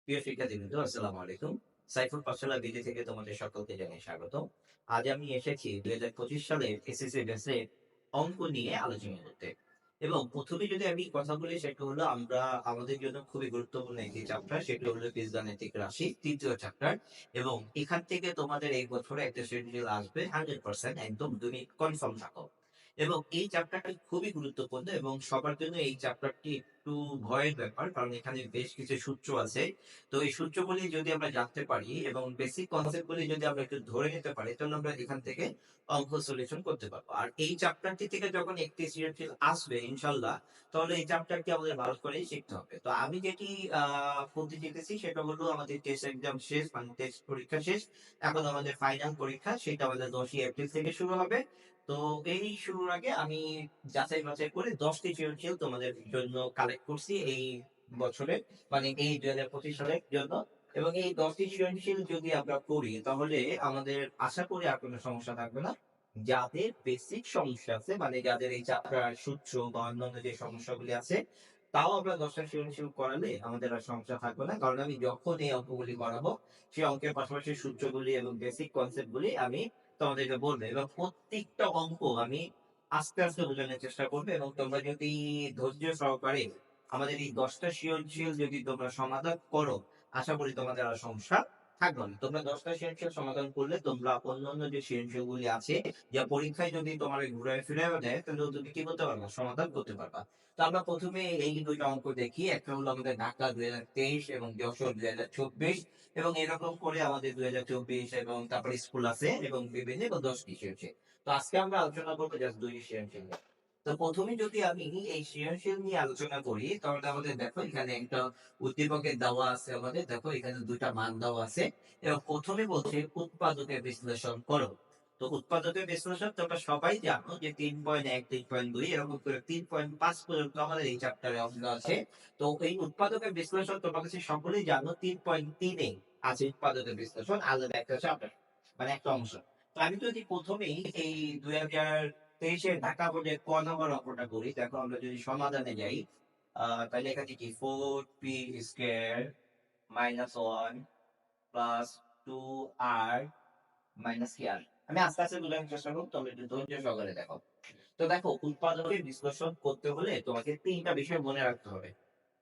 প্রিয় শিক্ষার্থীবৃন্দ, আসসালামু আলাইকুম। সাইফুল পাঠশালা বিডি থেকে তোমাদের সকলকে জানাই স্বাগত। আজ আমি এসেছি 2025 সালে এসএসসি বেসে অঙ্ক নিয়ে আলোচনা করতে। এবং প্রথমে যদি আমি কথা বলি, সেটা হলো আমরা আমাদের জন্য খুবই গুরুত্বপূর্ণ একটি চ্যাপ্টার, সেটা হলো বীজগাণিতিক রাশি, তৃতীয় চ্যাপ্টার। এবং এখান থেকে তোমাদের এই বছরে একটা শিডিউল আসবে 100%, একদম তুমি কনফার্ম থাকো। এবং এই চ্যাপ্টারটি খুবই গুরুত্বপূর্ণ এবং সবার জন্য এই চ্যাপ্টারটি একটু ভয়ের ব্যাপার, কারণ এখানে বেশ কিছু সূত্র আছে। তো এই সূত্রগুলি যদি আমরা জানতে পারি এবং বেসিক কনসেপ্ট গুলি যদি আমরা একটু ধরে নিতে পারি, তাহলে আমরা এখান থেকে অঙ্ক সলিউশন করতে পারবো। আর এই চ্যাপ্টারটি থেকে যখন একটি সৃজনশীল আসবে ইনশাল্লাহ, তাহলে এই চ্যাপ্টারটি আমাদের ভালো করে শিখতে হবে। তো আমি যেটি বলতে চেয়েছি সেটা হলো, আমাদের টেস্ট এক্সাম শেষ, মানে টেস্ট পরীক্ষা শেষ। এখন আমাদের ফাইনাল পরীক্ষা, সেটা আমাদের 10ই এপ্রিল থেকে শুরু হবে। তো এই শুরুর আগে আমি যাচাই বাছাই করে 10টি সৃজনশীল তোমাদের জন্য কালেক্ট করছি এই বছরে, মানে এই 2025 সালের জন্য। এবং এই 10টি সৃজনশীল যদি আমরা করি, তাহলে আমাদের আশা করি আর কোনো সমস্যা থাকবে না। যাদের বেসিক সমস্যা আছে, মানে যাদের এই চাপটার সূত্র বা অন্যান্য যে সমস্যাগুলি আছে, তাও আমরা 10টা সৃজনশীল করালে আমাদের আর সমস্যা থাকবে না। কারণ আমি যখন এই অঙ্কগুলি করাবো, সেই অঙ্কের পাশাপাশি সূত্রগুলি এবং বেসিক কনসেপ্ট গুলি আমি তোমাদেরকে বলবো, এবং প্রত্যেকটা অঙ্ক আমি আস্তে আস্তে বোঝানোর চেষ্টা করবো। এবং তোমরা যদি ধৈর্য সহকারে আমাদের এই 10টা সৃজনশীল যদি তোমরা সমাধান করো, আশা করি তোমাদের আর সমস্যা থাকবে না। তোমরা 10টা সৃজনশীল সমাধান করলে তোমরা অন্যান্য যে সৃজনশীল গুলি আছে, যা পরীক্ষায় যদি তোমার ঘুরে ফিরে দেয়, তাহলে তুমি কি করতে পারবা, সমাধান করতে পারবা। তো আমরা প্রথমে এই দুইটা অঙ্ক দেখি। একটা হলো আমাদের ঢাকা 2023 এবং যশোর 2024, এবং এরকম করে আমাদের 2024 এবং তারপরে স্কুল আছে এবং বিভিন্ন এবং 10টি সৃজনশীল। তো আজকে আমরা আলোচনা করবো জাস্ট 2টি সৃজনশীল নিয়ে। তো প্রথমে যদি আমি এই সৃজনশীল নিয়ে আলোচনা করি, তাহলে আমাদের দেখো এখানে একটা উদ্দীপকের দেওয়া আছে, আমাদের দেখো এখানে দুইটা মান দেওয়া আছে। এবং প্রথমে বলছে উৎপাদকের বিশ্লেষণ করো। তো উৎপাদকের বিশ্লেষণ তোমরা সবাই জানো যে 3.1, 3.2 এরকম করে 3.5 পর্যন্ত আমাদের এই চ্যাপ্টারে অংশ আছে। তো এই উৎপাদকের বিশ্লেষণ তোমরা কাছে সকলেই জানো 3.3 আছে। উৎপাদকের বিশ্লেষণ আলাদা একটা চ্যাপ্টার, মানে একটা অংশ। তো আমি যদি প্রথমেই এই 2023-এর ঢাকা বোর্ডের ক নম্বর অঙ্কটা করি, দেখো আমরা যদি সমাধানে যাই, তাহলে এখানে কি 4p² -1 প্লাস 2r মাইনাস কি আর। আমি আস্তে আস্তে বোঝানোর চেষ্টা করবো, তবে একটু ধৈর্য সহকারে দেখো। তো দেখো, উৎপাদকের বিশ্লেষণ করতে হলে তোমাকে তিনটা বিষয় মনে রাখতে হবে।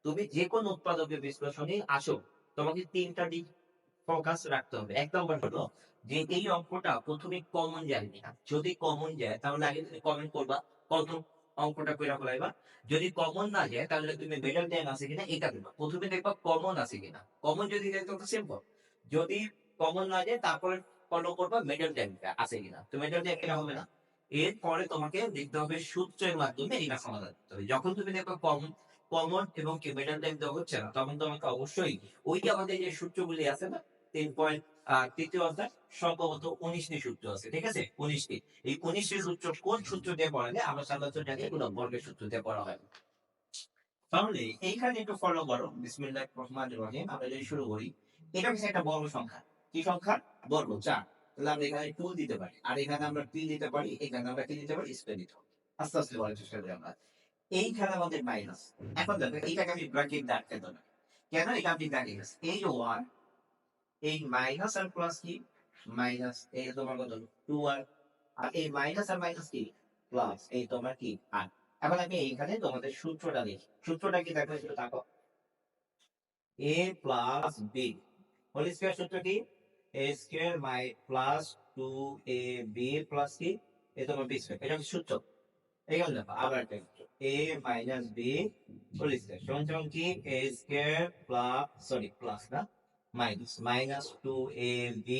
তুমি যে কোন উৎপাদকের বিশ্লেষণে আসো, তোমাকে তিনটা দিক ফোকাস রাখতে হবে। এক নম্বর হলো যে এই অঙ্কটা প্রথমে কমন যায় কিনা। যদি কমন যায়, তাহলে আগে তুমি কমেন্ট করবা, কত অঙ্কটা কইরা ফেলাইবা। যদি কমন না যায়, তাহলে তুমি মিডল টাইম আছে কিনা এটা দিবা। প্রথমে দেখবা কমন আছে কিনা। কমন যদি যায় তো সিম্পল। যদি কমন না যায়, তারপরে ফলো করবা মিডল টাইম আছে কিনা। তো মিডল টাইম এটা হবে না। এরপরে তোমাকে দেখতে হবে সূত্রের মাধ্যমে এটা সমাধান করতে হবে। যখন তুমি দেখো কমন কমন এবং কি মিডল টাইম দেওয়া হচ্ছে না, তখন তোমাকে অবশ্যই ওই যে আমাদের যে সূত্রগুলি আছে না, 3 তৃতীয় অধ্যায় সম্ভবত 19টি সূত্র আছে, ঠিক আছে, 19টি। এই 19টি সূত্র কোন সূত্র দিয়ে পড়ালে আমরা সাধারণত জানি এগুলো বর্গের সূত্র দিয়ে পড়া হয়। তাহলে এইখানে একটু ফলো করো, বিসমিল্লাহির রহমানির রহিম। আমরা যদি শুরু করি, এটা হচ্ছে একটা বর্গ সংখ্যা। কি সংখ্যা? বর্গ, 4। তাহলে আমরা এখানে 2 দিতে পারি, আর এখানে আমরা 3 দিতে পারি, এখানে আমরা কি দিতে পারি, স্কয়ার দিতে পারি। আস্তে আস্তে বলার চেষ্টা করি আমরা। এইখানে আমাদের মাইনাস। এখন দেখো এইটাকে আমি ব্র্যাকেট দাঁড়াতে দেবো না। কেন এটা আপনি ব্র্যাকেট আছে, এই যে 1, এই মাইনাস আর প্লাস কি, মাইনাস, এই তোমার কত, 2r। আর এই মাইনাস আর মাইনাস কি, প্লাস, এই তোমার কি আর। এখন আমি এইখানে তোমাদের সূত্রটা লিখি। সূত্রটা কি দেখো, একটু দেখো। a plus B whole square সূত্র কি, a স্কয়ার মাই প্লাস 2ab প্লাস কি, এই তোমার বি স্কয়ার। এটা হচ্ছে সূত্র। এখানে দেখো আবার একটা সূত্র, a minus B whole square সমান সমান কি, a square plus, sorry plus না, মাইনাস মাইনাস 2ab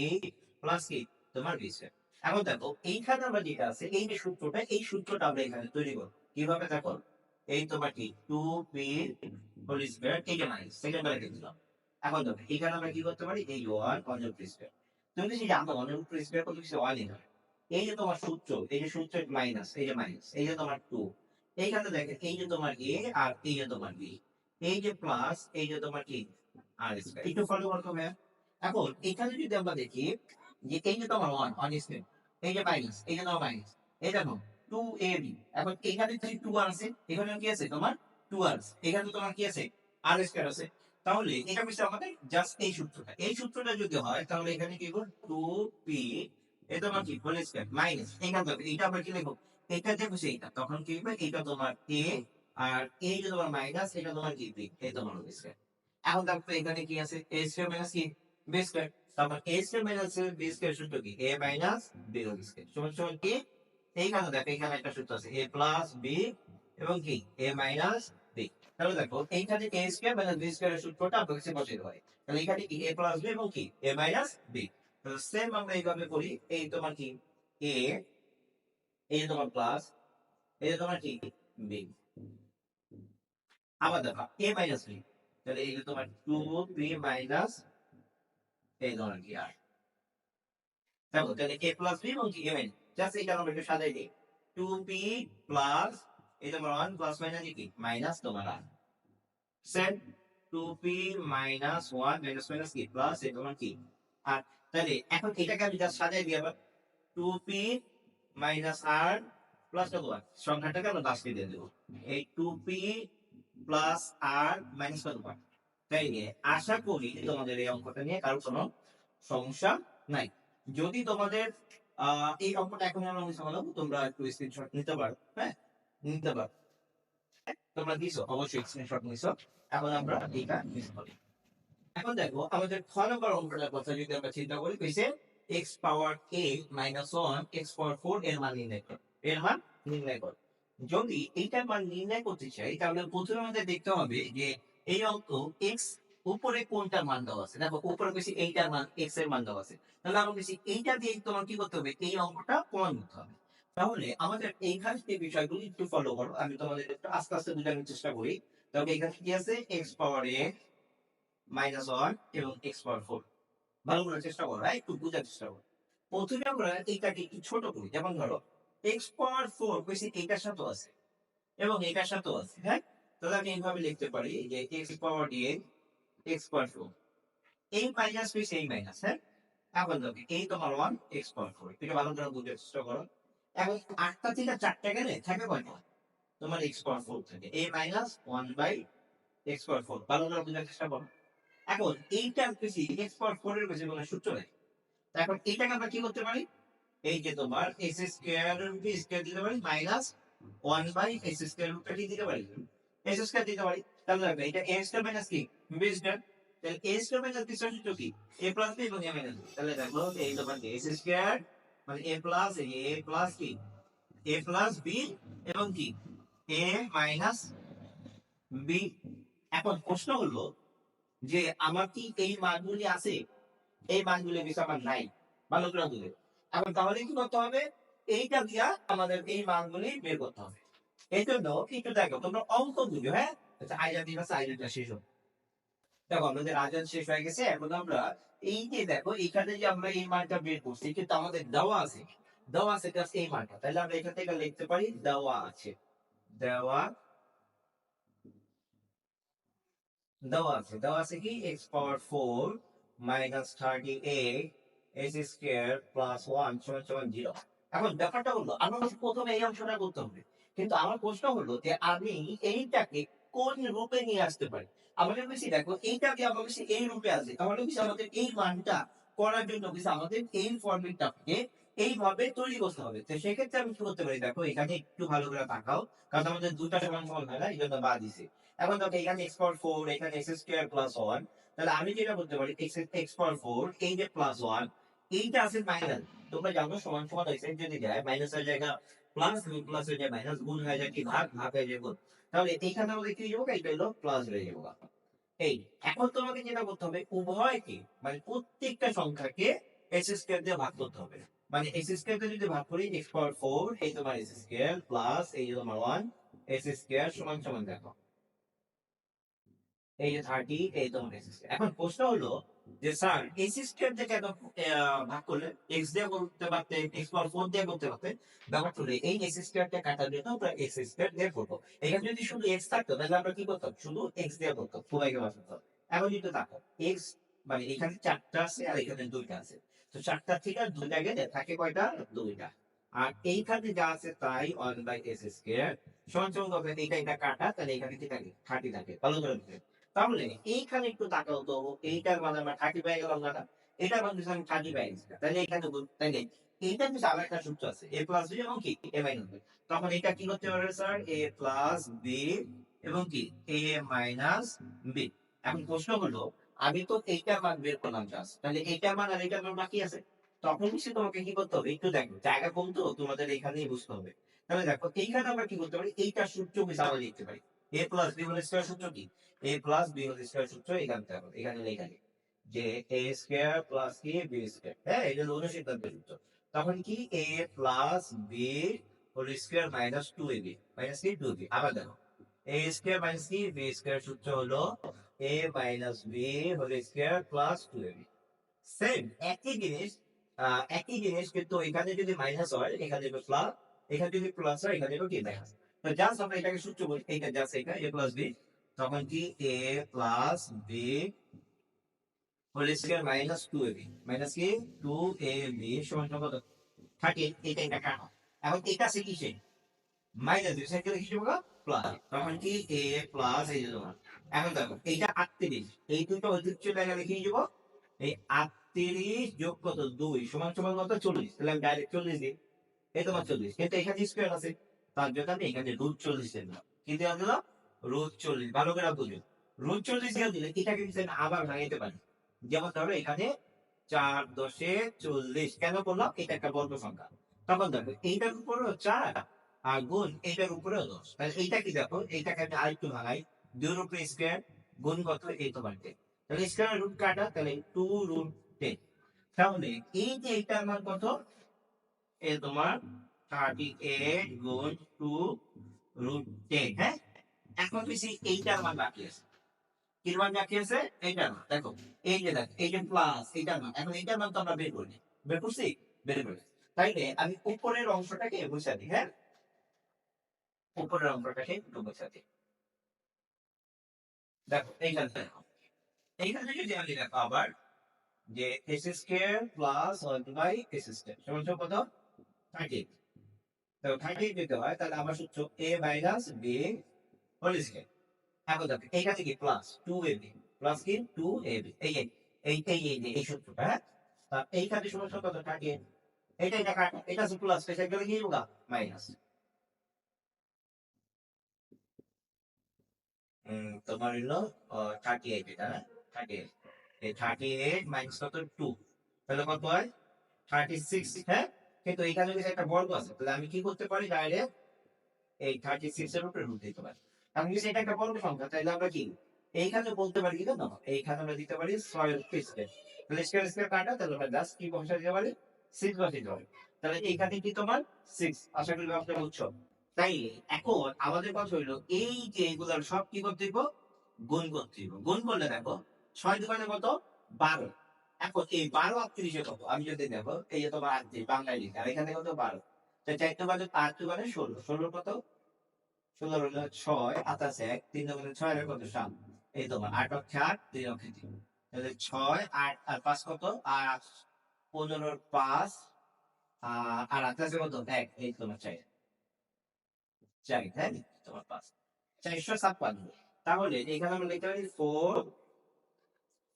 প্লাস কি, তোমার বি স্কয়ার। এখন দেখো এইখানে আমরা যেটা আছে, এই যে সূত্রটা, এই সূত্রটা আমরা এখানে তৈরি করব কিভাবে দেখো। এই তোমার কি 2b হোল স্কয়ার, এই যে মাইনাস সেকেন্ড ব্র্যাকেট দিলাম। এখন দেখো এখানে আমরা কি করতে পারি, এই 1 অনের উপর স্কয়ার। তুমি যদি জানো অনের উপর স্কয়ার কত কিছু 1 হয়। এই যে তোমার সূত্র, এই যে সূত্রের মাইনাস, এই যে মাইনাস, এই যে তোমার 2, এইখানে দেখেন এই যে তোমার a আর এই যে তোমার b, এই যে প্লাস, এই যে তোমার কি আর স্কয়ার। একটু ফলো করতে হবে। এখন এখানে যদি আমরা দেখি যে এই যে তোমার 1 অন স্কয়ার, এই যে মাইনাস, এই যে তোমার মাইনাস, এই দেখো 2ab। এখন এখানে কি 2 আর আছে, এখানে কি আছে তোমার 2 আর আছে, এখানে তোমার কি আছে আর স্কয়ার আছে। তাহলে এটা হচ্ছে আমাদের জাস্ট এই সূত্রটা। এই সূত্রটা যদি হয় তাহলে এখানে কি করব 2p এটা আমার কি হোল স্কয়ার মাইনাস এখান থেকে এটা আবার কি লিখব এটা দেখো সেইটা তখন কি হবে এটা তোমার a আর এই যে তোমার মাইনাস এটা তোমার কি b এই তোমার হোল স্কয়ার। এখন দেখো এখানে কি আছে a স্কয়ার মাইনাস কি b স্কয়ার। তারপর a square minus b square সূত্র কি a minus b whole square সমান সমান কি এইখানে দেখো এখানে একটা সূত্র আছে a প্লাস b এবং কি a মাইনাস b। তাহলে দেখো এইখানে a square minus b square এর সূত্রটা আপনার কাছে বসাতে হয়। তাহলে এখানে কি a প্লাস b এবং কি a মাইনাস b। তাহলে সেম আমরা এইভাবে করি এই তোমার কি a এই তোমার প্লাস এই তোমার কি b আবার দেখো a মাইনাস b তাহলে এই যে তোমার 2b মাইনাস এই তোমার কি আর দেখো তাহলে a প্লাস b এবং কি a মাইনাস জাস্ট এইটা আমরা একটু সাজাই দিই 2b প্লাস এই তোমার 1 প্লাস মাইনাস কি মাইনাস তোমার r set 2p minus 1 minus minus কি প্লাস এই তোমার কি আর তাহলে এখন এটাকে আমি জাস্ট সাজাই দিই আবার 2p মাইনাস r প্লাস কত আর সংখ্যাটাকে আমরা লাস্টে দিয়ে দেবো এই 2p প্লাস r মাইনাস কত আর তাই নিয়ে আশা করি তোমাদের এই অঙ্কটা নিয়ে কারো কোনো সমস্যা নাই। যদি তোমাদের এই অঙ্কটা এখন আমরা সমাধান তোমরা একটু স্ক্রিনশট নিতে পারো। হ্যাঁ নিতে পারো তোমরা দিছো অবশ্যই স্ক্রিনশট নিছো। এখন আমরা এইটা মিস করি। এখন দেখো আমাদের 6 নম্বর অঙ্কটার কথা যদি আমরা চিন্তা করি কইছে x power a minus 1 x পাওয়ার 4 এর মান নির্ণয় করো। এর মান নির্ণয় করো। যদি এইটার মান নির্ণয় করতে চাই তাহলে প্রথমে আমাদের দেখতে হবে যে এই অঙ্ক x উপরে কোনটার মান দেওয়া আছে। দেখো উপরে বেশি এইটার মান x এর মান দেওয়া আছে। তাহলে আমরা বেশি এইটা দিয়ে তোমার কি করতে হবে এই অঙ্কটা প্রমাণ করতে হবে। তাহলে আমাদের এইখানে যে বিষয়গুলো একটু ফলো করো আমি তোমাদের একটু আস্তে আস্তে বোঝানোর চেষ্টা করি। তবে এখানে কি আছে x পাওয়ার a মাইনাস 1 এবং x পাওয়ার 4 ভালো করে চেষ্টা করো একটু বোঝার চেষ্টা করো। প্রথমে আমরা এইটাকে একটু ছোট করি যেমন ধরো x পাওয়ার 4 বেশি এইটার সাথে আছে এবং এটার সাথেও আছে। হ্যাঁ তাহলে আমি এইভাবে লিখতে পারি যে x পাওয়ার a x পাওয়ার 4 এই মাইনাস বেশি এই মাইনাস। হ্যাঁ এখন দেখো এই তোমার 1 x পাওয়ার 4 এটা ভালো করে বোঝার চেষ্টা করো। এখন 8টা থেকে 4টা গেলে থাকে কয়টা তোমার x পাওয়ার 4 থাকে a মাইনাস 1 বাই x পাওয়ার 4 ভালো করে বোঝার চেষ্টা করো। এখন এইটার বেশি এক্স পাওয়ার 4 এর বেশি কোনো সূত্র নেই। এখন এটাকে আমরা কি করতে পারি এই যে তোমার এক্স স্কয়ার রুট স্কয়ার দিতে পারি মাইনাস 1 বাই এক্স স্কয়ার রুটটা কি দিতে পারি এক্স স্কয়ার দিতে পারি। তাহলে দেখো এটা এ স্কয়ার মাইনাস কি বি স্কয়ার। তাহলে এ স্কয়ার মাইনাস বি স্কয়ার সূত্র কি এ প্লাস বি এবং এ মাইনাস বি। তাহলে দেখো এই তোমার এক্স স্কয়ার মানে এ প্লাস কি এ প্লাস বি এবং কি এ মাইনাস বি। এখন প্রশ্ন হলো যে আমার কি এই মানগুলি আছে এই মানগুলি কিছু আমার নাই ভালো করে বুঝে। এখন তাহলে কি করতে হবে এইটা দিয়া আমাদের এই মানগুলি বের করতে হবে। এই জন্য একটু দেখো তোমরা অঙ্ক বুঝো। হ্যাঁ আচ্ছা আইডিয়া দিন আছে আইডিয়াটা শেষ হোক। দেখো আমাদের আজান শেষ হয়ে গেছে এখন আমরা এই যে দেখো এখানে যে আমরা এই মানটা বের করছি কিন্তু আমাদের দেওয়া আছে জাস্ট এই মানটা। তাহলে আমরা এখান থেকে লিখতে পারি দেওয়া দেওয়া আছে কি এক্স পাওয়ার 4 মাইনাস 38 এক্স স্কয়ার প্লাস 1 সমান সমান 0। এখন ব্যাপারটা হলো আমার কাছে প্রথমে এই অংশটা করতে হবে কিন্তু আমার প্রশ্ন হলো যে আমি এইটাকে কোন রূপে নিয়ে আসতে পারি। আমাদের বেশি দেখো এইটাকে আমার বেশি এই রূপে আছে তাহলে বেশি আমাদের এই মানটা করার জন্য বেশি আমাদের এই ফরম্যাটটাকে এইভাবে তৈরি করতে হবে। তো সেক্ষেত্রে আমি কি করতে পারি দেখো এখানে একটু ভালো করে তাকাও কারণ আমাদের দুটা সমান সমান হয় না এই জন্য বাদ দিছি। এখন দেখো এখানে x পাওয়ার 4 এখানে x স্কয়ার প্লাস 1 তাহলে আমি যেটা করতে পারি x পাওয়ার 4 এই যে প্লাস 1 এইটা আছে মাইনাস। তোমরা জানো সমান সমান হইছে যদি যায় মাইনাসের জায়গা প্লাস প্লাসের জায়গা মাইনাস গুণ হয়ে যায় কি ভাগ ভাগ হয়ে যায় গুণ। তাহলে এইখানে আমাদের কি যাবো এটা হলো প্লাস হয়ে যাবো। এই এখন তোমাকে যেটা করতে হবে উভয়কে মানে প্রত্যেকটা সংখ্যাকে x স্কয়ার দিয়ে ভাগ করতে হবে। মানে x স্কয়ার কে যদি ভাগ করি x পাওয়ার 4 এই তোমার x স্কয়ার প্লাস এই যে তোমার 1 x স্কয়ার সমান সমান দেখো এই যে 30 এই তোমার এক্স স্কয়ার। এখন প্রশ্ন হলো যে স্যার এক্স স্কয়ার থেকে এত ভাগ করলে এক্স দিয়ে করতে পারতে এক্স পাওয়ার 4 দিয়ে করতে পারতে ব্যাপারটা হলো এই এক্স স্কয়ারটা কাটার জন্য আমরা এক্স স্কয়ার দিয়ে করবো। এখানে যদি শুধু এক্স থাকতো তাহলে আমরা কি করতাম শুধু এক্স দিয়ে করতাম সবাইকে বাঁচাতাম। এখন যদি দেখো এক্স মানে এখানে 4টা আছে আর এখানে 2টা আছে তো 4টা থেকে 2টা গেলে থাকে কয়টা 2টা। আর এইখানে যা আছে তাই 1 বাই এক্স স্কয়ার সমান সমান হবে এইটা এটা কাটা তাহলে এখানে কি থাকে 30 থাকে ভালো করে বুঝে। তাহলে এইখানে একটু তাকাও তো, এইটার মানে আমরা 30 পেয়ে গেলাম না? এটার মানে যদি আমি 30 পেয়ে গেছি, তাহলে এখানে তাইলে এইটার কিন্তু আবার একটা সূত্র আছে, a প্লাস b এবং কি a মাইনাস b। তখন এটা কি করতে পারে স্যার, a প্লাস b এবং কি a মাইনাস b। এখন প্রশ্ন হলো, আমি তো এইটার মান বের করলাম জাস্ট, তাহলে এইটার মান আর এইটার মান বাকি আছে। তখন সে তোমাকে কি করতে হবে, একটু দেখো জায়গা কম তো, তোমাদের এখানেই বুঝতে হবে। তাহলে দেখো এইখানে আমরা কি করতে পারি, এইটার সূত্র হিসাবে আমরা লিখতে পারি। a plus b whole square সূত্র কি, a plus b whole square সূত্র এখানে দেখো, এখানে লেখা নেই যে a স্কয়ার প্লাস কি b স্কয়ার, হ্যাঁ এটা হলো সিদ্ধান্তের সূত্র। তখন কি a plus b whole square minus 2ab, minus কি 2ab। আবার দেখো a স্কয়ার মাইনাস কি b স্কয়ার সূত্র হলো a minus b whole square plus 2ab। Same একই জিনিস, একই জিনিস, কিন্তু এখানে যদি মাইনাস হয় এখানে হবে প্লাস, এখানে যদি প্লাস হয় এখানে হবে কি মাইনাস। তো জাস্ট আমরা এটাকে সূত্র বলি, এইটা জাস্ট এটা a প্লাস b। তখন কি a plus b whole square minus 2ab, minus কি 2ab সমান সমান কত, 30। এটা এটা কাটা, এখন এটা আছে কিসে, মাইনাস দুই সাইকেল কি হবে প্লাস, তখন কি a প্লাস এই যে তোমার। এখন দেখো এইটা 38, এই দুটো ঐতিহ্য জায়গা লিখে নিয়ে যাবো। এই 38 যোগ কত 2 সমান সমান কত 40, তাহলে আমি ডাইরেক্ট 40 দিই। এই তোমার 40, কিন্তু এখানে স্কয়ার আছে, তার জন্য আমি এখানে রুট 40 দিলাম। কি দেওয়া দিলাম, রুট 40। ভালো করে বুঝুন, রুট 40 দিয়ে দিলে এটাকে কিন্তু আমি আবার ভাঙাইতে পারি। যেমন ধরো এখানে 4 10 40, কেন বললাম, এটা একটা বর্গ সংখ্যা। তখন দেখো এইটার উপরেও 4 আর গুণ এইটার উপরেও 10, তাহলে এইটা কি দেখো, এইটাকে আমি আরেকটু ভাঙাই, 2 এর উপরে স্কয়ার গুণ কত এই তোমার 10, তাহলে স্কয়ার রুট কাটা, তাহলে 2 রুট 10। তাহলে এই যে এইটার মান কত, এই তোমার 38 গুণ 2 রুট 10, হ্যাঁ। এখন বেশি এইটার মান বাকি আছে, কি মান বাকি আছে, এইটার মান দেখো, এই যে দেখো এই যে প্লাস এইটার মান, এখন এইটার মান তো আমরা বের করি, বের করছি, বের করে। তাইলে আমি উপরের অংশটাকে মুছে দিই, হ্যাঁ উপরের অংশটাকে একটু মুছে দিই। দেখো এইখানে দেখো, এইখানে যদি আমি দেখো আবার যে S square plus 1 by S square সমান সমান কত 30। তো 30 দিতে হয়, তাহলে আমার সূত্র a minus b whole square. এখন দেখো এইটা থেকে প্লাস 2ab, প্লাস কি 2ab, এই এই এই এই এই যে এই সূত্রটা, হ্যাঁ। তা এইখানে সমান সমান কত 30, এটা এটা কাটা, এটা আছে প্লাস, এটা গেলে কি হবে মাইনাস। তোমার হলো 38, এটা হ্যাঁ 38, এই 38 মাইনাস কত 2, তাহলে কত হয় 36, হ্যাঁ। কিন্তু এখানে যদি একটা বর্গ আছে, তাহলে আমি কি করতে পারি, ডাইরেক্ট এই 36 এর উপরে রুট দিতে পারি। আমি যদি এটা একটা বর্গ সংখ্যা, তাহলে আমরা কি এইখানে বলতে পারি কি না, এইখানে আমরা দিতে পারি 6 এর উপরে স্কয়ার, তাহলে স্কয়ার স্কয়ার কাটা, তাহলে আমরা জাস্ট কি বসা দিতে পারি 6 বসে দিতে পারি। তাহলে এইখানে কি তোমার 6, আশা করি ব্যাপারটা বুঝছো। তাই এখন আমাদের কথা হইলো, এই যে এগুলার সব কি করতে হইব, গুণ করতে হইব। গুণ করলে দেখো 6 দোকানে কত 12, এখন এই 12 38 এ কত, আমি যদি দেখো এই যে তোমার 38 বাংলায় লিখে, আর এখানে কত 12, তাই 4 দোকানে 8 দোকানে 16, 16 কত 16 হলো 6 28 1 3 দোকানে 6 এর কত 7, এই তোমার 8 অক্ষে 8 3 অক্ষে 3, তাহলে 6 8 আর 5 কত, আর 15 এর 5 আর 28 কত 1, এই তোমার 4 4, হ্যাঁ তোমার 5 456। তাহলে এখানে আমরা লিখতে পারি 4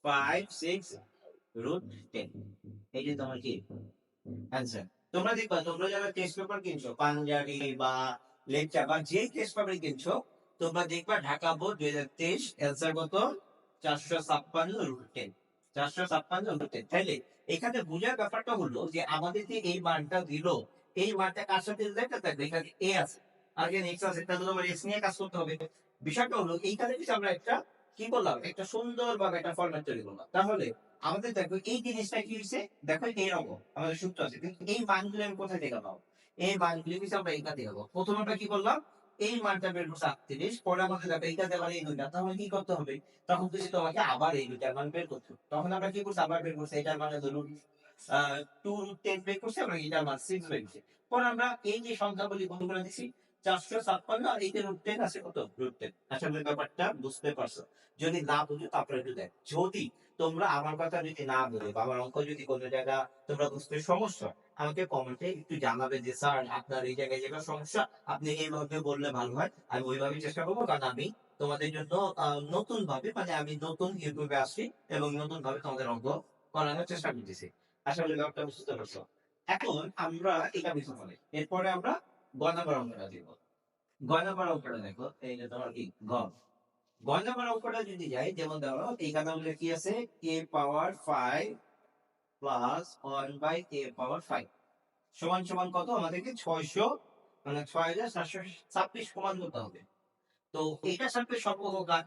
5 6 রুট 10, এই যে তোমার কি অ্যান্সার। তোমরা দেখবা, তোমরা যারা টেস্ট পেপার কিনছো পাঞ্জাবি বা লেকচার বা যে টেস্ট পেপার কিনছো, তোমরা দেখবা ঢাকা বোর্ড 2023 অ্যান্সার কত 456 রুট 10, 456 রুট 10। তাইলে এখানে বোঝার ব্যাপারটা হলো যে আমাদের যে এই মানটা দিল, এই মানটা কার সাথে রিলেটেড থাকবে, এখানে এ আছে আর এখানে এক্স আছে, তাহলে তোমার এক্স নিয়ে কাজ করতে হবে। বিষয়টা হলো এইখানে যদি আমরা একটা কি করলাম, একটা সুন্দর ভাবে একটা ফরম্যাট তৈরি করলাম, তাহলে আমাদের দেখো এই জিনিসটা কি হয়েছে, দেখো এইরকম আমাদের সূত্র আছে, কিন্তু এই মানগুলো আমি কোথায় থেকে পাবো, এই মানগুলি হচ্ছে আমরা এইটা থেকে পাবো। প্রথমে আমরা কি করলাম, এই মানটা বের করছে 38, পরে আমাদের দেখো এইটা দেওয়ার এই দুইটা, তাহলে কি করতে হবে, তখন কিছু তোমাকে আবার এই দুইটার মান বের করতে হবে। তখন আমরা কি করছি, আবার বের করছি এটার মানে ধরুন 2 √10 বের করছি, আমরা এটার মান 6 বের করছি। পরে আমরা এই যে সংখ্যাগুলি গুণ করে দিছি 456, আর এইটা √10 আছে কত √10। আসলে ব্যাপারটা বুঝতে পারছো, যদি না বুঝো তারপরে একটু দেখ। যদি তোমরা আমার কথা যদি না বলে বা আমার অঙ্ক যদি কোনো জায়গা তোমরা বুঝতে সমস্যা, আমাকে কমেন্টে একটু জানাবে যে স্যার আপনার এই জায়গায় যেটা সমস্যা, আপনি এইভাবে বললে ভালো হয়, আমি ওইভাবে চেষ্টা করবো, কারণ আমি তোমাদের জন্য নতুন ভাবে, মানে আমি নতুন ইউটিউবে আসছি এবং নতুন ভাবে তোমাদের অঙ্ক করানোর চেষ্টা করতেছি। আশা করি ব্যাপারটা বুঝতে পারছো। এখন আমরা এটা বুঝতে পারি, এরপরে আমরা গয় নাম্বার অঙ্কটা দিব। গয় নাম্বার অঙ্কটা দেখো, এই যে তোমার কি গ, গয় নাম্বার অঙ্কটা যদি যাই, যেমন ধরো এইখানে আমাদের কি আছে, a power 5 plus 1 by a power 5 সমান সমান কত, আমাদেরকে 600, মানে 6726 প্রমাণ করতে হবে। তো এইটার সাথে সম্পর্ক কার,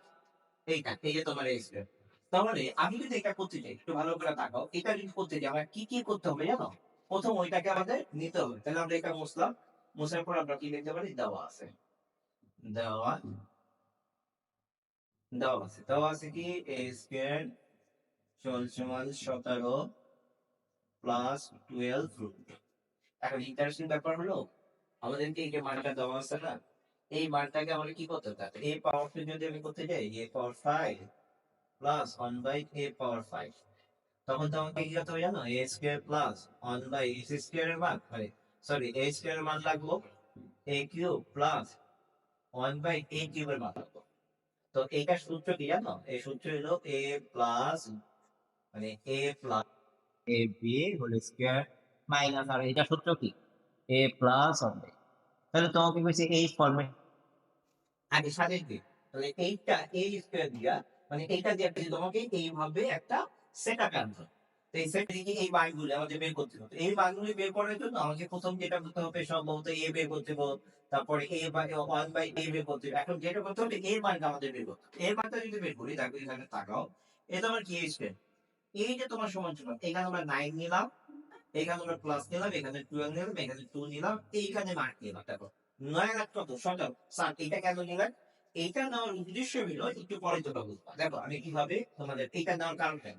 এইটা, এই যে তোমার এই স্কয়ার। তাহলে আমি যদি এটা করতে চাই, একটু ভালো করে তাকাও, এটা যদি করতে চাই আমার কি কি করতে হবে জানো? প্রথম ওইটাকে আমাদের নিতে হবে, তাহলে আমরা এটা মুছলাম, মুছার পর আমরা কি লিখতে পারি, দেওয়া আছে, দেওয়া দেওয়া আছে কি, a স্কয়ার সমান সমান 17 প্লাস 12 রুট। এখন ইন্টারেস্টিং ব্যাপার হলো, আমাদেরকে এই যে মানটা দেওয়া আছে না, এই মানটাকে আমাদের কি করতে হবে, এই পাওয়ারটা যদি আমি করতে যাই, a power 5 plus 1 by a power 5, তখন তো আমাকে কি করতে হবে জানো, a square plus 1 by a square এর মান, সরি a স্কয়ার এর মান লাগলো a cube plus 1 by a cube এর মান লাগলো। তো এইটার সূত্র কি জানো, এই সূত্র হলো a প্লাস, মানে a plus a B whole square minus, আর এটা সূত্র কি, a প্লাস 1 বাই। তাহলে তোমাকে বলছে এই ফর্মে আগে সাজিয়ে দিই, তাহলে এইটা a স্কয়ার দিয়া, মানে এইটা দিয়ে একটা তোমাকে এইভাবে একটা সেট আপ আনতে হবে। তো এই সেট থেকে এই মানগুলো আমাদের বের করতে হবে। এই মানগুলো বের করার জন্য আমাকে প্রথম যেটা করতে হবে, সম্ভবত a বের করতে হবে, তারপরে a বাই 1 বাই a বের করতে হবে। এখন যেটা করতে হবে, এর মানটা আমাদের বের করতে হবে। এর মানটা যদি বের করি, দেখো এখানে তাকাও, এটা আমার কি a স্কয়ার, এই যে তোমার সমান সমান, এখানে আমরা 9 নিলাম, এখানে আমরা প্লাস নিলাম, এখানে 12 নিলাম, এখানে 2 নিলাম, এইখানে মার্ক নিলাম। দেখো 9 লাখ কত সজাগ স্যার, এটা কেন নিলেন, এইটা নেওয়ার উদ্দেশ্য হলো, একটু পরে তোমরা বুঝবা। দেখো আমি কিভাবে তোমাদের এইটা নেওয়ার কারণ কেন,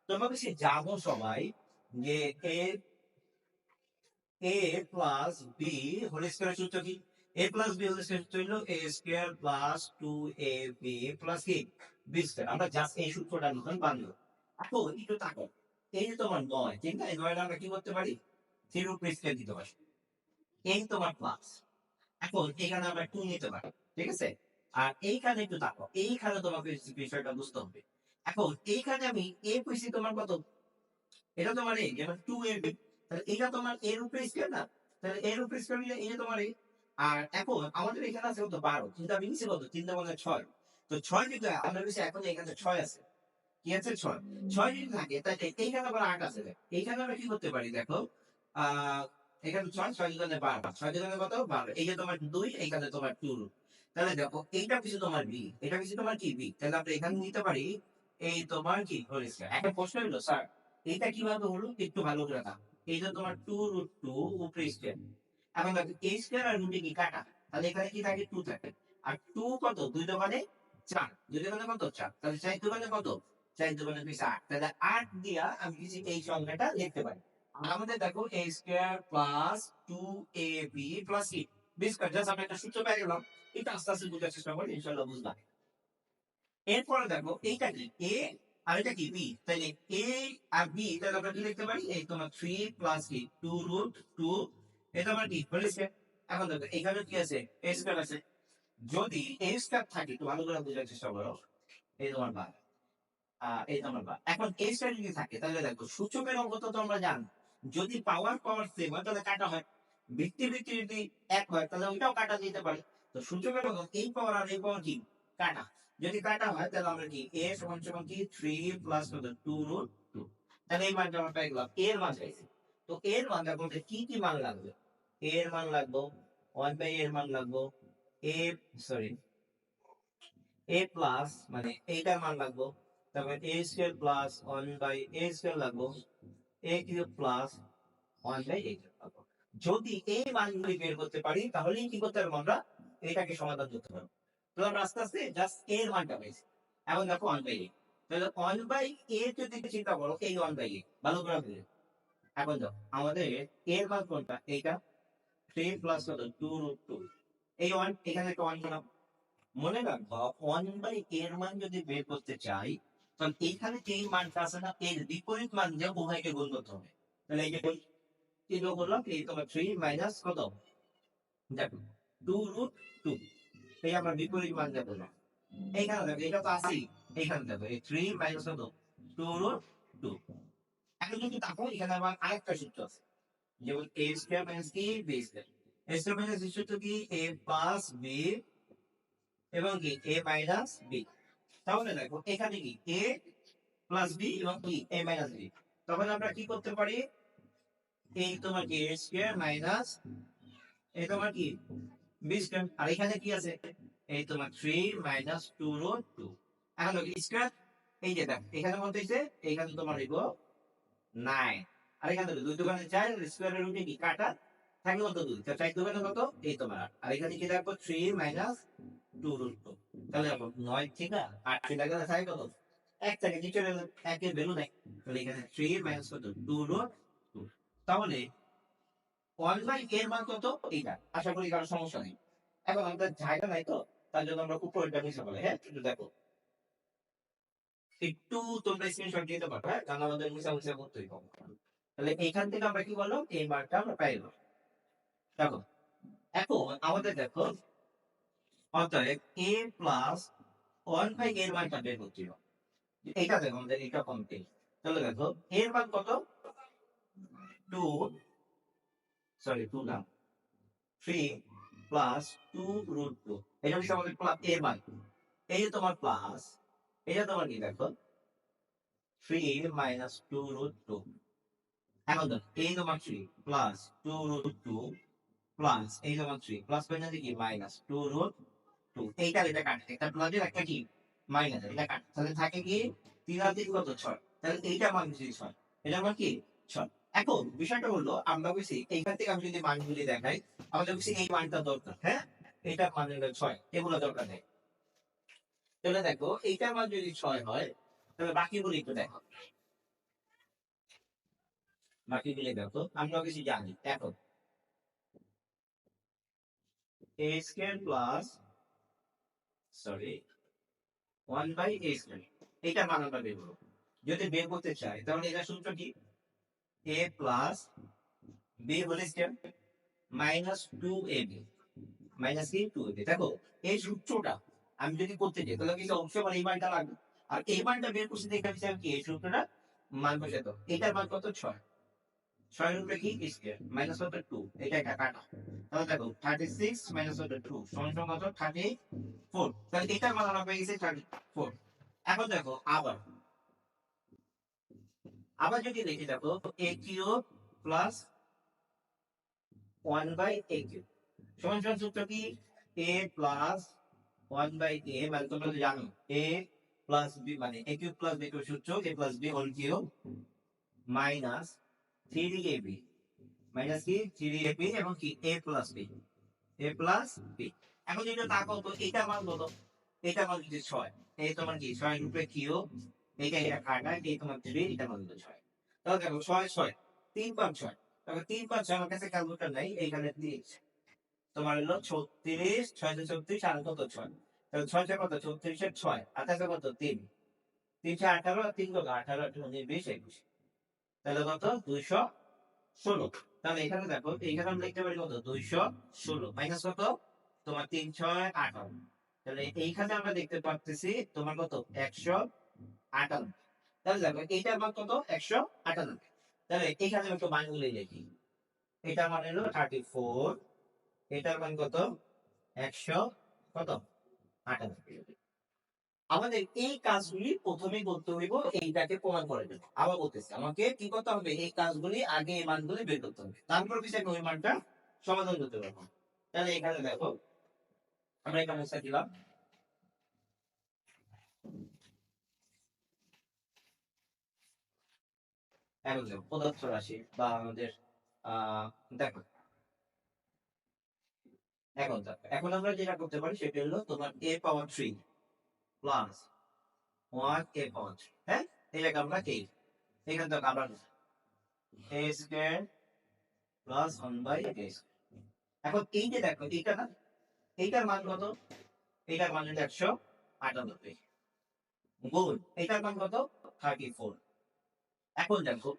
তোমরা বেশি জানো সবাই যে এ এ প্লাস বি হোল স্কয়ার সূত্র কি, এ প্লাস বি হোল স্কয়ার সূত্র হলো এ স্কয়ার প্লাস 2ab প্লাস কি বি স্কয়ার। আমরা জাস্ট এই সূত্রটা নতুন বানাবো। এখন একটু তাকাও, এই যে তোমার 9, ঠিক না, এই 9 আমরা কি করতে পারি, থ্রি রুট স্কয়ার দিতে পারি, এই তোমার প্লাস। এখন এখানে আমরা 2 নিতে পারি, ঠিক আছে। আর এইখানে একটু তাকাও, এইখানে তোমাকে বিষয়টা বুঝতে হবে। এখন এইখানে আমি এ কইছি তোমার কত, এটা তোমার এ, যেমন 2ab, তাহলে এটা তোমার এর উপরে স্কয়ার না, তাহলে এর উপরে স্কয়ার নিলে এই যে তোমার এ। আর এখন আমাদের এখানে আছে কত, 12, কিন্তু আমি নিচে কত, 3 টা মানে 6। তো 6 কিন্তু আমরা বেশি, এখন এখানে 6 আছে, কি আছে, 6। 6 যদি থাকে তাহলে এইখানে আবার 8 আছে। এইখানে আমরা কি করতে পারি দেখো, আহ এখানে 6, 6 দুগুণে 12, 6 দুগুণে কত, 12, এই যে তোমার 2, এইখানে তোমার 2 রুট। তাহলে দেখো এইটা কিছু তোমার বি, এটা কিছু তোমার কি বি, তাহলে আমরা এখানে নিতে পারি এই তোমার কি হোল স্কয়ার। এখন প্রশ্ন হলো স্যার এটা কিভাবে হলো, একটু ভালো করে দাও। এই যে তোমার 2 রুট 2 উপরে স্কয়ার, এখন দেখো a স্কয়ার আর রুটে কি কাটা, তাহলে এখানে কি থাকে, 2 থাকে। আর 2 কত, 2 দোকানে 4, 2 দোকানে কত, 4, তাহলে 4 দোকানে কত, 4 দোকানে 8, তাহলে 8 দিয়া আমি কিছু এই সংখ্যাটা লিখতে পারি। আর আমাদের দেখো a square plus 2ab plus কি বি স্কয়ার, জাস্ট আমরা একটা সূত্র পেয়ে গেলাম। এটা আস্তে আস্তে বোঝার চেষ্টা করি, ইনশাআল্লাহ বুঝবা। এরপরে দেখো এইটা কি a, আর এটা কি বি, তাহলে a আর বি, তাহলে আমরা কি লিখতে পারি, এই তোমার 3 প্লাস কি 2 রুট 2, এটা আমার কি বলেছে। এখন দেখো এখানে কি আছে, a স্কয়ার আছে, যদি a স্কয়ার থাকে, একটু ভালো করে বোঝার চেষ্টা করো, এই তোমার বা, এই তোমার বা, এখন a স্কয়ার যদি থাকে, তাহলে দেখো সূচকের অঙ্ক তো আমরা জানি, যদি পাওয়ার পাওয়ার সেম হয় তাহলে কাটা হয়, ভিত্তি ভিত্তি যদি এক হয় তাহলে ওইটাও কাটা যেতে পারে। তো সূচকের অঙ্ক এই পাওয়ার আর এই পাওয়ার কি কাটা, যদি কাটা হয় তাহলে আমরা কি a সমান সমান কি 3 প্লাস 2 রুট 2, তাহলে এই মানটা আমরা পেয়ে গেলাম, এর মান চাইছি। তো এর মান দেখো কি কি মান লাগবে, এর মান লাগবে 1 বাই এর মান লাগবে a, সরি a প্লাস, মানে এইটার মান লাগবে, তারপর a square plus 1 by a square লাগবে, a cube plus 1 by a cube লাগবে। যদি এই মানগুলি বের করতে পারি তাহলেই কি করতে পারবো, আমরা এটাকে সমাধান করতে পারবো। তো আমরা আস্তে আস্তে জাস্ট এর মানটা পেয়েছি। এখন দেখো 1 বাই a, তাহলে 1 বাই a যদি চিন্তা করো, এই 1 বাই a ভালো করে বুঝে। এখন দেখো আমাদের এর মান কোনটা, এইটা 3 প্লাস 2 রুট 2, এই 1 এখানে একটা 1 দিলাম। মনে রাখবা 1 বাই এর মান যদি বের করতে চাই, তাহলে এখানে যে মানটা আছে না, এর বিপরীত মান দিয়ে উভয়কে গুণ করতে হবে। তাহলে এই যে কি যোগ করলাম, এই তোমার 3 মাইনাস কত, দেখো 2 রুট 2, এই আমরা বিপরীত মান দিয়ে বললাম। এইখানে দেখো এটা তো আছেই, এইখানে দেখো এই 3 মাইনাস কত 2 রুট 2। এখন যদি দেখো এখানে আবার আরেকটা সূত্র আছে, যেমন a স্কয়ার মাইনাস কি b square. a square minus b সূত্র কি a প্লাস b এবং কি a মাইনাস b। তাহলে দেখো এখানে কি a প্লাস b এবং কি a মাইনাস b। তখন আমরা কি করতে পারি, এই তোমার কি a স্কয়ার মাইনাস এই তোমার কি b স্কয়ার, আর এখানে কি আছে এই তোমার 3 মাইনাস 2 রুট 2। এখন কি স্কয়ার, এই যে দেখো এখানে বলতে হইছে এইখানে তোমার হইব 9, আর এখানে দেখো 2 দোকানে 4, স্কয়ারের রুটে কি কাটা থাকে কত 2, তো 4 দোকানে কত এই তোমার 8, আর এখানে কি রাখবো 3 মাইনাস 2 রুট 2। তাহলে দেখো 9 থেকে 8 থেকে গেলে থাকে কত, এক থেকে নিচে একের ভ্যালু নাই, তাহলে এখানে 3 মাইনাস কত 2 রুট 2। তাহলে 1 বাই এর মান কত এইটা, আশা করি কারো সমস্যা নেই। এখন আমাদের জায়গা নাই তো, তার জন্য আমরা উপরেরটা হিসাব বলে, হ্যাঁ একটু দেখো, একটু তোমরা স্ক্রিনশট দিতে পারো, হ্যাঁ কারণ আমাদের মুছা করতেই হবে। তাহলে এইখান থেকে আমরা কি বললাম এই মানটা আমরা পাইলাম। দেখো এখন আমাদের দেখো অতএব a প্লাস 1 বাই এর মানটা বের করতে হবে। এইটা দেখো আমাদের এটা কমপ্লিট। তাহলে দেখো এর মান কত 2, সরি 2 না 3 প্লাস 2 রুট 2। এটা হচ্ছে আমাদের প্লাস এর মান, এই যে তোমার প্লাস, এটা তোমার কি দেখো 3 মাইনাস 2 রুট 2। এখন দেখো এই তোমার 3 প্লাস 2 রুট 2 প্লাস এই তোমার 3 প্লাস পয়েন্ট কি মাইনাস 2 রুট 2। এইটা এটা কাটে, একটা প্লাসের একটা কি মাইনাস, এটা কাটে, তাহলে থাকে কি 3 আর 3 কত 6, তাহলে এইটা মান হচ্ছে 6, এটা মান কি 6। এখন বিষয়টা হলো আমরা বলছি এইখান থেকে আমি যদি মানগুলি দেখাই, আমাদের বলছি এই মানটা দরকার, হ্যাঁ এইটা মান হলো 6, এগুলো দরকার নেই। তাহলে দেখো এইটার মান যদি 6 হয়, তাহলে বাকিগুলো একটু দেখো, বাকিগুলো দেখো আমরা কিছু জানি। দেখো a square plus sorry 1 by a square, এইটা মান আমরা বের করব। যদি বের করতে চাই তাহলে এটা সূত্র কি a plus b whole square minus 2ab minus কি 2ab। দেখো এই সূত্রটা আমি যদি করতে চাই তাহলে কি অবশ্যই আমার এই মানটা লাগবে, আর এই মানটা বের করতে দেখে আমি কি এই সূত্রটা মান বসাতো, এটার মান কত 6, 6 এর উপরে কি স্কয়ার মাইনাস কত 2, এটা একটা কাটা, তাহলে দেখো 36 মাইনাস কত 2 সমান সমান কত 34। তাহলে এটার মান আমরা পেয়ে গেছি 34। এখন দেখো আবার আবার যদি লিখি দেখো a cube plus 1 by a cube সমান সমান সূত্র কি a প্লাস 1 বাই a, মানে তোমরা তো জানো a প্লাস b মানে a cube plus b cube সূত্র a plus b whole cube minus 3ab minus কি 3ab এবং কি a plus b, a plus b। এখন যেটা তাকাও তো এটা মান কত, এটা মান হচ্ছে 6, এই তোমার কি 6 এর উপরে কিউব, এইটা এটা কাটা, এই তোমার 3, এটা মান হচ্ছে 6। তাহলে দেখো 6 6 3 5 6, তবে 3 5 6 আমার কাছে ক্যালকুলেটর নাই, এইখানে 3 তোমার হলো 36, 6 36 আর কত 6, তাহলে 6 6 কত 36 এর 6 28 কত 3, 3 18 আর 3 কত 18 19 20 21, তাহলে কত 216। তাহলে এখানে দেখো এইখানে আমরা লিখতে পারি কত 216 মাইনাস কত তোমার 3 6 18, তাহলে এইখানে আমরা দেখতে পাচ্ছি তোমার কত 198। তাহলে দেখো এইটার মান কত 198। তাহলে এইখানে একটু মানগুলো লিখি, এটার মান হলো 34, এটার মান কত 100 কত 98। আমাদের এই কাজগুলি প্রথমে করতে হইব এইটাকে প্রমাণ করার জন্য। আবার বলতেছি আমাকে কি করতে হবে, এই কাজগুলি আগে এই মানগুলি বের করতে হবে, তারপর বিষয় ওই মানটা সমাধান করতে পারবো। তাহলে এখানে দেখো আমরা এটা মুছে দিলাম। এখন দেখো পদার্থ রাশি বা আমাদের আহ দেখো এখন আমরা যেটা করতে পারি সেটা হলো তোমার a power 3 plus 1 a power 3, হ্যাঁ এটাকে আমরা কি এখান থেকে আবার a square plus 1 by a square. এখন এই যে দেখো এইটা না, এইটার মান কত, এইটার মান হলো 198 গুণ এইটার মান কত 34। এখন দেখো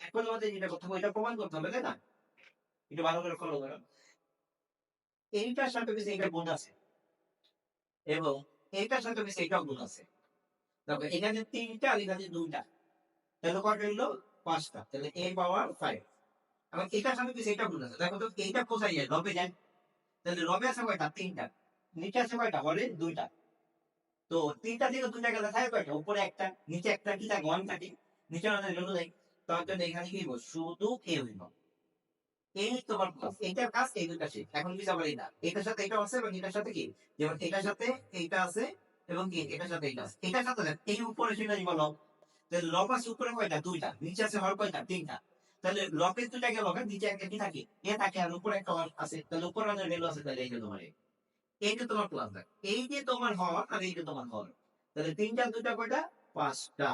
এখন আমাদের যেটা করতে হবে এটা প্রমাণ করতে হবে, তাই না? একটু ভালো করে ফলো করো, এইটার সাথে কিন্তু এইটা গুণ আছে এবং এইটার সাথে বেশি এইটাও গুণ আছে। দেখো এখানে ৩টা আর এখানে ২টা। তাহলে কয়টা হইলো? ৫টা। তাহলে a পাওয়ার ৫। এখন এটার সাথে বেশি এইটাও গুণ আছে। দেখো তো এইটা কোথায় যায়? লবে যায়। তাহলে লবে আছে কয়টা? ৩টা। নিচে আছে কয়টা? হরে ২টা। তো ৩টা থেকে ২টা গেলে থাকে কয়টা? উপরে একটা, নিচে একটা কি থাকে? 1 থাকে। নিচে আমাদের ভ্যালু নাই। তার জন্য এখানে কি হইব? শুধু a হইব। এই তোমার প্লাস। এইটার কাজ এই ২টা শেষ। এখন কি যাবে এটা? এটার সাথে এটাও আছে এবং এটার সাথে কি? যেমন এটার সাথে এইটা আছে এবং কি এটার সাথে এইটা আছে। এটার সাথে না, এই উপরে সেটা দিব লব। তাহলে লব আছে উপরে কয়টা? ২টা। নিচে আছে হর কয়টা? ৩টা। তাহলে লবের ২টা গেল নিচে একটা কি থাকে? এ থাকে আর উপরে একটা হর আছে। তাহলে উপরে আমাদের ভ্যালু আছে তাহলে এই যে তোমার এই যে তোমার প্লাস দেখ। এই যে তোমার হর আর এই যে তোমার হর। তাহলে ৩টা ২টা কয়টা? ৫টা।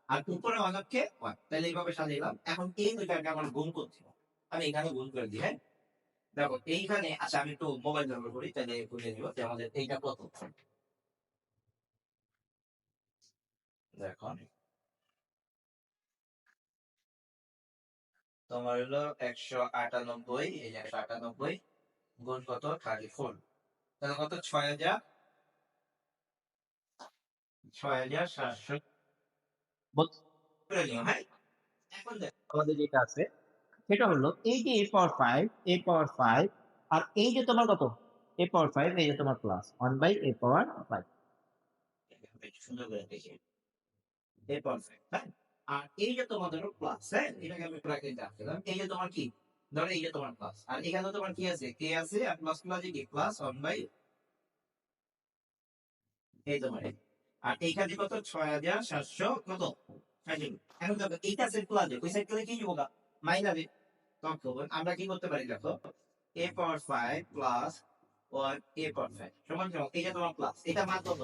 আর উপরে অনেককে 1। তাহলে এইভাবে সাজাইলাম। এখন এই ২টাকে আমার গুণ করতে হবে। আমি এখানে গুণ করে দিই, হ্যাঁ? দেখো এইখানে আচ্ছা আমি একটু মোবাইল ব্যবহার করি তাহলে বুঝে নিব যে আমাদের এইটা কত। দেখো তোমার হলো ১৯৮ এই যে ১৯৮ গুণ কত 34 তাহলে কত ৬,৭০০ করে নিও, হ্যাঁ। এখন দেখো আমাদের যেটা আছে সেটা হলো এই যে a পাওয়ার 5 আর এই যে তোমার কত a পাওয়ার 5 এই যে তোমার প্লাস 1/a পাওয়ার 5 সুন্দর করে দেখি a পাওয়ার 5, হ্যাঁ। আর এই যে তোমার ধরো প্লাস, হ্যাঁ, এটাকে আমি ব্র্যাকেট রাখলাম। এই যে তোমার কি ধরো এই যে তোমার প্লাস আর এখানে তোমার কি আছে কে আছে আর প্লাস প্লাস কি প্লাস 1 বাই এই তোমার আর এইখানে কত ৬,৭০০ কত ৬০। এখন দেখো এইটা সেট প্লাস ওই সাইড করে কি দিব মাইনাস। তখন আমরা কি করতে পারি দেখো a power 5 plus 1 a power 5 সমান এই যে তোমার প্লাস এটা মান কত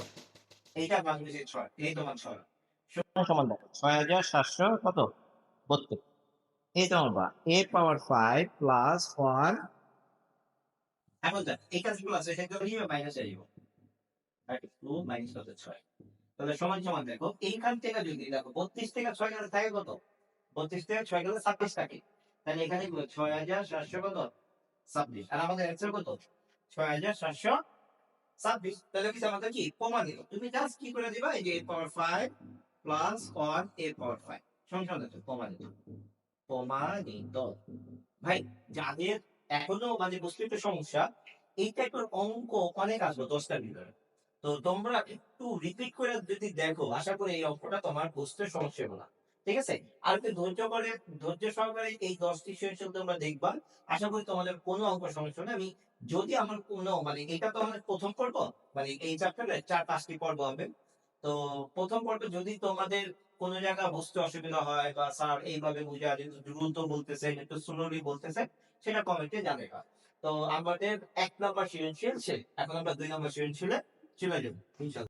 এইটা মান হচ্ছে 6 এই তোমার 6 সমান সমান দেখো ৬,৭০০ কত 32 এই তোমার বা a পাওয়ার 5 প্লাস 1 এখন দেখ এই কাজগুলো আছে সেগুলো কি মাইনাস আসবে 2 মাইনাস কত 6 তাহলে সমান সমান দেখো এইখান থেকে যদি দেখো 32 থেকে 6 গেলে থাকে কত 32 থেকে 6 গেলে 26 থাকে তাহলে এখানে ৬,৭০০ কত 26 আর আমাদের অ্যান্সার কত ৬,৭২৬। তাহলে কি আমাদের কি প্রমাণিত তুমি জাস্ট কি করে দিবা এই যে a power 5 plus 1 a power 5 সংখ্যা প্রমাণিত প্রমাণিত। ভাই যাদের এখনো মানে বুঝতে একটু সমস্যা এই টাইপের অঙ্ক অনেক আসবে 10টার ভিতরে। তো তোমরা একটু রিপিট করে যদি দেখো আশা করি এই অঙ্কটা তোমার বুঝতে সমস্যা হবে না। ঠিক আছে? আর একটু ধৈর্য সহকারে এই 10টি সেশন তোমরা দেখবা। আশা করি তোমাদের কোনো অঙ্ক সমস্যা হবে না। আমি যদি আমার কোনো মানে এটা তো আমাদের প্রথম পর্ব মানে এই চ্যাপ্টারের ৪-৫টি পর্ব হবে। তো প্রথম পর্বে যদি তোমাদের কোন জায়গা বুঝতে অসুবিধা হয় বা স্যার এইভাবে বুঝে আর একটু দ্রুত বলতেছেন একটু স্লোলি বলতেছেন সেটা কমেন্টে জানাবা। তো আমাদের ১ নম্বর সৃজনশীল শেষ। এখন আমরা ২ নম্বর সৃজনশীলে চলে যাবো ইনশাআল্লাহ।